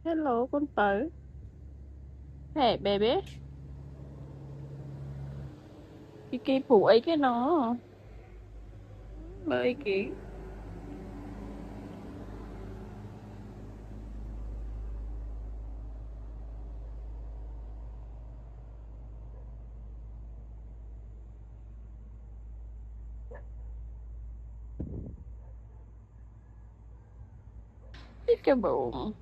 Hello con Tớ. Hey baby. Cái phụ ấy cái nó. Lời kỹ. Cái bụng.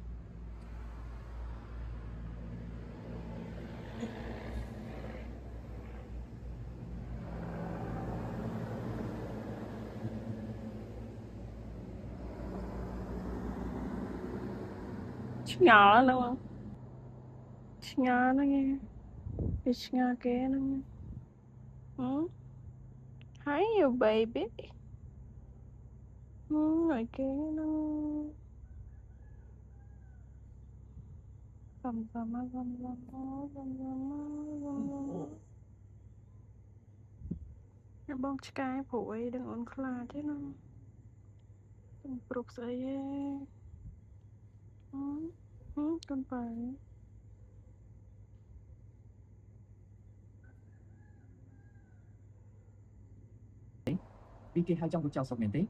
Nhỏ lắm đúng không? Nhỏ nó nghe. Cái nhỏ kia nó nghe. Ừ. Hi you baby. Ừ, rồi kia nó. Gầm. Cái bông cái phụ ấy đừng ổn khla thế nó. Đừng bục dậy. Ừ. Ừ, con phải. vì kia hai trong một trào sọc miền tế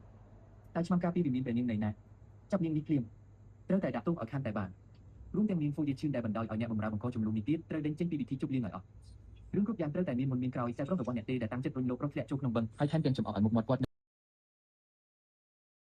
tại mang capi vì miền về niên này nè chấp niên đi kiềm trơ tại đạp tung ở khan tại bản luôn tem miền phu diệt chuyên đại bản đòi ở nhà bầm ra bằng co chùm lùm tiết trơ đến trên pi thi chụp liên ở រឿងគ្រប់យ៉ាងត្រូវតែមានមុនមានក្រោយតែប្រកបរបស់អ្នកទេដែលតាំងចិត្តរុញលោករកធ្លាក់ចូលក្នុងបឹងហើយថែមទាំងចំអកឲ្យមុខមាត់គាត់